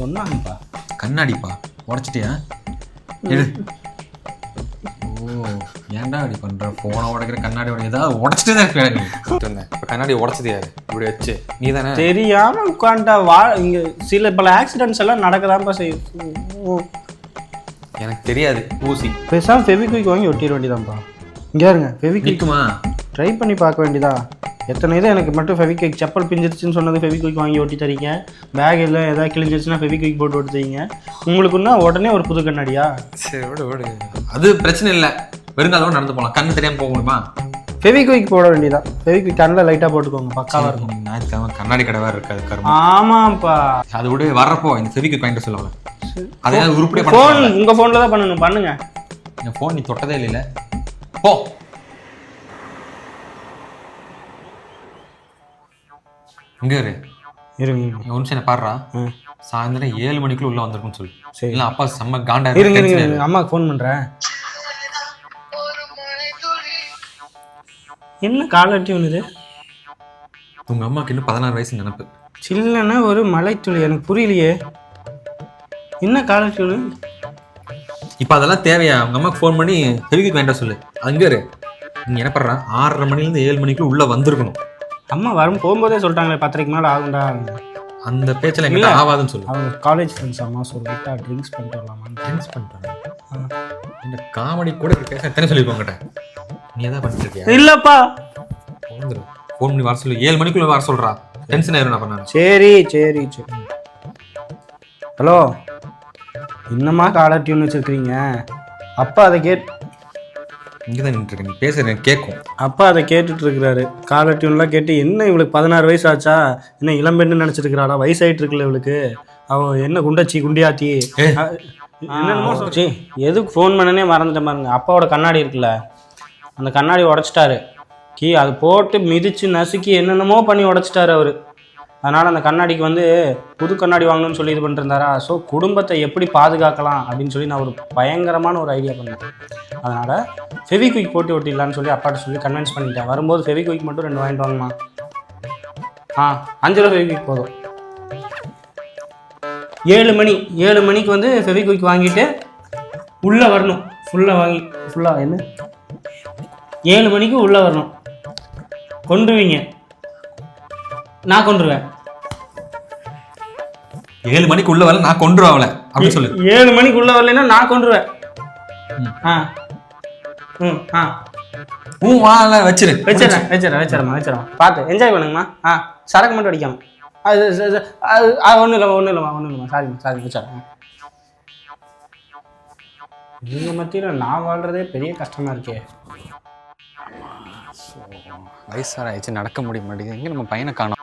சொன்னாங்கப்பா. கண்ணாடிப்பா உடச்சிட்டியா? எடு. ஓ ஏன்டா அப்படி பண்ற? போனை உடைக்கிற கண்ணாடி உடைய ஏதாவது உடச்சிட்டு தான் இருப்பேன். இப்போ கண்ணாடி உடச்சது யாரு இப்படி வச்சு? நீ தானே? தெரியாம உட்காண்டா இங்க சில பல ஆக்சிடென்ட்ஸ் எல்லாம் நடக்கதான்ப்பா செய்யும். எனக்கு தெரியாது. ஊசி பேசாம ஃபெவிக்விக் வாங்கி ஒட்டிட வேண்டியதான்ப்பா. இங்கே இருங்க ஃபெவிக்விக்குமா ட்ரை பண்ணி பார்க்க வேண்டியதா? எத்தனை இது எனக்கு மட்டும் ஃபெவிக்விக் செப்பல் பிஞ்சிருச்சுன்னு சொன்னது ஃபெவிக்விக் வாங்கி ஒட்டி தரீங்க, பேக் எல்லாம் எதாவது கிழிஞ்சிருச்சுன்னா ஃபெவிக்விக் போட்டு ஒட்டி தரீங்க. உங்களுக்குன்னா உடனே ஒரு புது கண்ணாடியா? சரி விடு. அது பிரச்சனை இல்லை, வெறுங்காலோட நடந்து போகலாம். கண்ணு தெரியாமல் போக முடியுமா? ஃபெவிக்விக் போட வேண்டியதா? ஃபெவிக்விக் கண்ணில் லைட்டாக போட்டுக்கோங்க, பக்காவாக இருக்கும். ஞாயிற்றுக்கிழமை கண்ணாடி கடை வேறு இருக்காது கரும்பு. ஆமாப்பா. அது விட வர்றப்போ இந்த ஃபெவிக்விக் வாங்கிட்டு சொல்லுவாங்க. அதே உருப்படியாக ஃபோன் உங்கள் ஃபோனில் தான் பண்ணணும், பண்ணுங்க. என் ஃபோன் நீ தொட்டதே இல்லை. போ. இங்கே இருங்க ஒரு நிமிஷம் என்ன பாடுறா. சாயந்தரம் 7 மணிக்குள்ள உள்ள வந்திருக்குன்னு சொல்லு. சரி. இல்லை அப்பா செம்ம காண்டா. இருங்க அம்மாவுக்கு ஃபோன் பண்ணுறேன். என்ன காலர் டியூன் இது? உங்கள் அம்மாவுக்கு இன்னும் 16 வயசு நினைப்பு. சில்லன்னா ஒரு மலைத்துளி, எனக்கு புரியலையே. என்ன காலர் டியூனு? இப்போ அதெல்லாம் தேவையா? உங்கள் அம்மாவுக்கு ஃபோன் பண்ணி ஃபெவிக்விக் வேண்டாம் சொல்லு. அங்கே நீங்கள் என்ன பண்ணுறா, 6:30 மணிலேருந்து 7 மணிக்குள்ள உள்ளே வந்திருக்கணும். அம்மா வரும் போகும்போதே சொல்லிட்டாங்களே 10:30 மேலே ஆகுண்டா. அந்த பேச்சில் எங்கே ஆகாதுன்னு சொல்லு. அவங்க காலேஜ் ஃப்ரெண்ட்ஸ் அம்மா சொல்லிட்டா ட்ரிங்க்ஸ் பண்ணிட்டு வரலாமான்னு. ட்ரிங்க்ஸ் பண்ணிட்டு இந்த காமெடி கூட பேச எத்தனை சொல்லியிருக்கோங்கிட்ட நீ எதாவது பண்ணிட்டு இருக்கியா? இல்லைப்பா. ஃபோன் பண்ணி வர சொல்லு. 7 மணிக்குள்ள வர சொல்கிறா. டென்ஷன் ஆயிரும் நான் பண்ணேன். சரி. ஹலோ, இன்னமா காலர் டியூன் வச்சுருக்கிறீங்க? அப்பா அதை இங்கே தான் நின்றுருக்கேன், நீ பேசுகிறேன் கேட்கும். அப்பா அதை கேட்டுட்டு இருக்கிறாரு. காலர் டியூன்லாம் கேட்டு என்ன இவளுக்கு 16 வயசு ஆச்சா? என்ன இளம்பெண்ணு நினச்சிருக்கிறாளா? வயசாயிட்டு இருக்குல்ல இவளுக்கு. அவள் என்ன குண்டியாத்தி என்னென்னமோ சொல்லிச்சு. எதுக்கு ஃபோன் பண்ணனே மறந்துட்டேன் பாருங்க. அப்பாவோட கண்ணாடி இருக்குல்ல, அந்த கண்ணாடி உடச்சிட்டாரு. அது போட்டு மிதித்து நசுக்கி என்னென்னமோ பண்ணி உடச்சிட்டாரு அவர். அதனால் அந்த கண்ணாடிக்கு புது கண்ணாடி வாங்கணும்னு சொல்லி இது பண்ணிருந்தாரா. ஸோ குடும்பத்தை எப்படி பாதுகாக்கலாம் அப்படின்னு சொல்லி நான் ஒரு பயங்கரமான ஒரு ஐடியா பண்ணேன். அதனால் ஃபெவிக்விக் போட்டு ஒட்டிடலான்னு சொல்லி அப்பாட்ட சொல்லி கன்வின்ஸ் பண்ணிட்டேன். வரும்போது ஃபெவிக்விக் மட்டும் 2 வாங்கிட்டு வாங்கம்மா. 5 ரூபா ஃபெவிக்விக் போதும். 7 மணிக்கு ஃபெவிக்விக் வாங்கிட்டு உள்ளே வரணும். ஃபுல்லாக என்ன 7 மணிக்கு உள்ளே வரணும். கொண்டுவீங்க, நான் கொண்டுருவேன். 7 மணிக்கு உள்ள வரல, நான் கொண்டுருவேன் அவளை அப்படின்னு சொல்லு. 7 மணிக்கு உள்ள வரலைன்னா நான் கொண்டுருவேன். வச்சிடறேன். பார்த்து என்ஜாய் பண்ணுங்கம்மா. சரக்கு மட்டும் அடிக்காம. அது ஒன்றும் இல்லைம்மா. சாரி வச்சிடறேன். நீங்கள் மத்தியில் நான் வாழ்றதே பெரிய கஷ்டமா இருக்கே. வயசார ஆயிடுச்சு, நடக்க முடிய மாட்டேங்குது. எங்கே நம்ம பையனை காணோம்?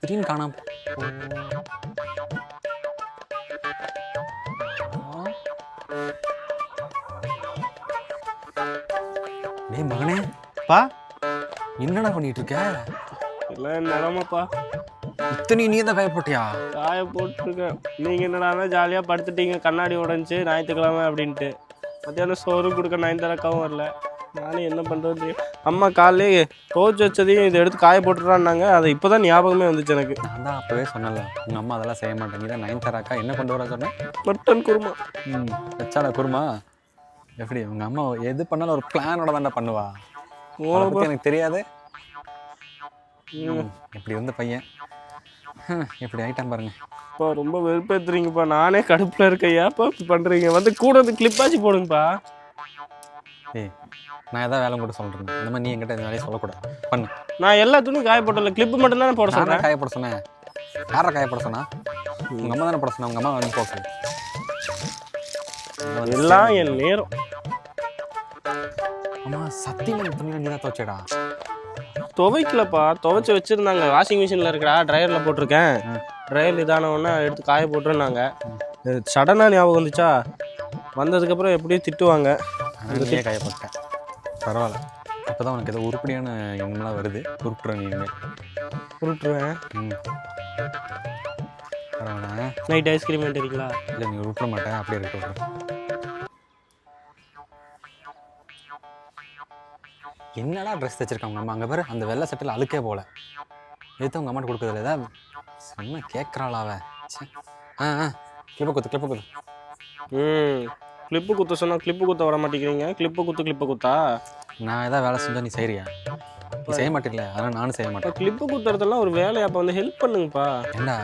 திடீர்னு காணாம டேய் மகனே. பா என்னடா பண்ணிட்டு இருக்க? இல்லை நிலமாப்பா. இத்தனை நீ தான் காயப்பட்டியா? காய போட்டிருக்கேன். நீங்கள் என்னடா ஜாலியாக படுத்துட்டீங்க, கண்ணாடி உடஞ்சி ஞாயிற்றுக்கிழமை அப்படின்ட்டு. மத்தியானம் சோறு கொடுக்க நயன்தாராக்காவும் வரல. நானும் என்ன பண்ணுறது. அம்மா காலையிலே தோச்சு வச்சதையும் இதை எடுத்து காய போட்டுறான்னாங்க. அது இப்போ தான் ஞாபகமே வந்துச்சு எனக்கு. நான் தான் அப்போவே சொன்னல, உங்கள் அம்மா அதெல்லாம் செய்ய மாட்டேங்க. தான் நயன்தாராக்கா என்ன கொண்டு வர சொன்னேன்? மட்டன் குருமா. வச்சாடா குருமா. எப்படி உங்கள் அம்மா எது பண்ணாலும் ஒரு பிளானோட தாண்டா பண்ணுவா. எனக்கு தெரியாது. இப்படி இருந்த பையன் எப்படி ஆயிட்டான் பாருங்க. இப்போ ரொம்ப வெறுப்பேற்றுறீங்கப்பா. நானே கடுப்பில் இருக்கேன். ஏப்பா இப்படி பண்ணுறீங்க? கூட கிளிப்பாச்சு போடுங்கப்பா. நான் எதாவது வேலை கூட சொல்கிறேன். இந்த மாதிரி நீ என்கிட்ட இந்த வேலையை சொல்லக்கூடாது. பண்ணு. நான் எல்லா துணியும் காயப்போட்டல, கிளிப்பு மட்டும் தானே போட சொன்னேன். காயப்பட சொன்னேன். யாரை காயப்பட சொன்னா? உங்கள் அம்மா தானே போட சொன்னா. உங்கள் அம்மா வந்து போக சொல்லு. எல்லாம் என் நேரம். அம்மா சத்தியமாக துணி நீ தான் துவைச்சேடா? துவைக்கலப்பா, துவைச்சி வச்சுருந்தாங்க. வாஷிங் மிஷினில் இருக்கடா, ட்ரையரில் போட்டிருக்கேன். ட்ரையர் இதானவொன்னே எடுத்து காய போட்டுருந்தாங்க. சடனாக ஞாபகம் வந்துச்சா. வந்ததுக்கப்புறம் எப்படியும் திட்டுவாங்க. அதுலேயே காயப்பட்டேன். பரவாயில்ல, இப்போ தான் உனக்கு ஏதோ உருப்படியான எண்ணெலாம் வருது. உருட்டுறேன் நீ இனிமேல். உருட்டுருவேன். பரவாயில்ல. நைட் ஐஸ்கிரீம் வேண்டியிருக்கீங்களா? இல்லை நீ உருட்ட மாட்டேன், அப்படியே இருக்க. என்னடா ட்ரெஸ் தைச்சிருக்காங்க நம்ம அங்கே பேர் அந்த வெள்ளை சட்டையில் அழுக்கே போல எதுவும் உங்கள் அம்மாட்ட கொடுக்குறதில்ல ஏதாவது செம்ம கேட்குறாளாவ. கிளிப்பை குத்து. கிளிப்பு குத்த சொன்னா கிளிப்பு குத்த வர மாட்டேங்கிறீங்க. கிளிப்பு குத்தா நான் ஏதாவது வேலை செஞ்சால் நீ செய்கிறியா? நீ செய்ய மாட்டேங்களே, அதனால் நானும் செய்ய மாட்டேன். கிளிப்பு குத்துறதெல்லாம் ஒரு வேலையை அப்போ வந்து ஹெல்ப் பண்ணுங்கப்பா. ஏண்டா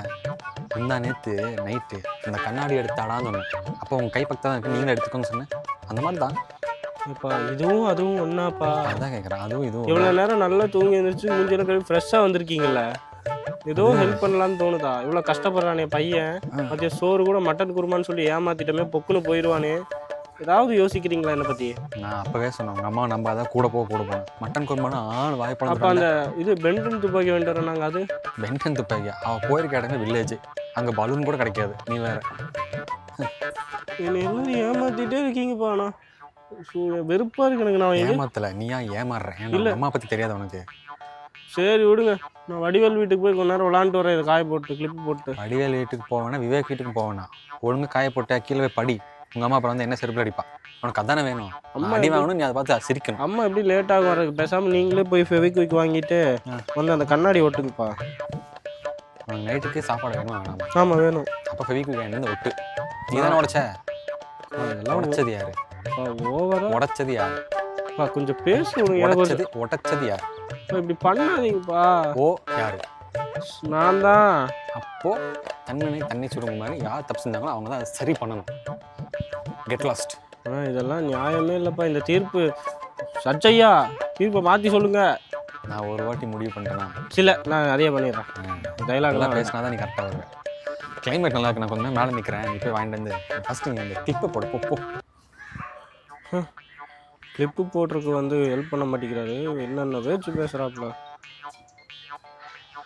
முந்தா நேற்று நைட்டு அந்த கண்ணாடி எடுத்தாடான்னு சொன்னேன். அப்போ உங்கள் கை பக்கத்தில் இருக்கு நீங்களே எடுத்துக்கோன்னு சொன்னேன். அந்த மாதிரி தான் இப்போ இதுவும் அதுவும் ஒன்றாப்பா. அதுதான் கேட்குறேன். அதுவும் இதுவும் இவ்வளோ நேரம் நல்லா தூங்கி எழுந்திரிச்சு மூஞ்சியில் கழுவி ஃப்ரெஷ்ஷாக வந்திருக்கீங்கல்ல, ஏதோ ஹெல்ப் பண்ணலான்னு தோணுதா? இவ்வளோ கஷ்டப்படுறானே பையன், மதிய சோறு கூட மட்டன் குருமான்னு சொல்லி ஏமாத்திட்டமே பொக்குன்னு போயிடுவானே, ஏதாவது யோசிக்கிறீங்களா என்னை பற்றி? நான் அப்போவே சொன்னேன் உங்கள் அம்மா நம்ம அதான் கூட போனேன். மட்டன் குருமானா வாய்ப்படம். அப்போ அந்த இது பென்டன் துப்பாக்கி வேண்டிட்டு நாங்கள் அது பென்டன் துப்பாக்கியா? அவள் போயிருக்க இடமே வில்லேஜ், அங்கே பலூன் கூட கிடைக்காது. நீ வேற என்னை எல்லாம் ஏமாத்திட்டே இருக்கீங்கப்பா. நான் வெறுப்பாக இருக்கு எனக்கு. நான் ஏமாத்தலை, நீயா ஏமாறுறேன். இல்லை அம்மா பற்றி தெரியாது உனக்கு. சரி விடுங்க, நான் வடிவேல் வீட்டுக்கு போய் கொஞ்ச நேரம் விளாண்டுட்டு வரேன். இதை காய போட்டு கிளிப்பு போட்டு. வடிவேல் வீட்டுக்கு போவேனா விவேக் வீட்டுக்கு போவேனா? ஒழுங்கு காய போட்டு கீழே போய் படி. உங்கள் அம்மா அப்புறம் வந்து என்ன செருப்பில் அடிப்பா? உனக்கு அதானே வேணும். அம்மா அடி வாங்கணும், நீ அதை பார்த்து சிரிக்கணும். அம்மா எப்படி லேட் ஆகும் வரதுக்கு? பேசாமல் நீங்களே போய் ஃபெவிக்விக் வாங்கிட்டு வந்து அந்த கண்ணாடி ஒட்டுக்குப்பா. உனக்கு நைட்டுக்கு சாப்பாடு வேணுமா வேணாமா? ஆமாம் வேணும். அப்போ ஃபெவிக்விக் வேணும் ஒட்டு. நீ தானே உடைச்ச? அதெல்லாம் உடைச்சது யாரு? ஓவரா உடைச்சது யாரு? கொஞ்சம் பேசுவோம். உடைச்சது யார்? இப்படி பண்ணாதீங்கப்பா. ஓ யாரு? நான் தான். அப்போ தண்ணி சுடுங்க மாதிரி யார் தப்பு செஞ்சாங்களோ அவங்க தான் அதை சரி பண்ணணும். Get lost. இதெல்லாம் நியாயமே இல்லைப்பா இந்த தீர்ப்பு. சச்சையா தீர்ப்பை மாற்றி சொல்லுங்க. நான் ஒரு வாட்டி முடிவு பண்ணுறேன்னா நான் நிறைய பண்ணிடுறேன். டைலாக்லாம் பேசினா தான் நீ கரெக்டாக வருவேன். கிளைமேட் நல்லா இருக்கு, நான் கொஞ்சம் மேலே நிற்கிறேன். நீ போய் வாங்கிட்டு வந்து ஃபஸ்ட்டு நீங்கள் இந்த கிளிப்பை போட போ. கிளிப்பு போட்டிருக்கு வந்து ஹெல்ப் பண்ண மாட்டேங்கிறாரு. என்னென்ன பேச்சு பேசுகிறாப்புல.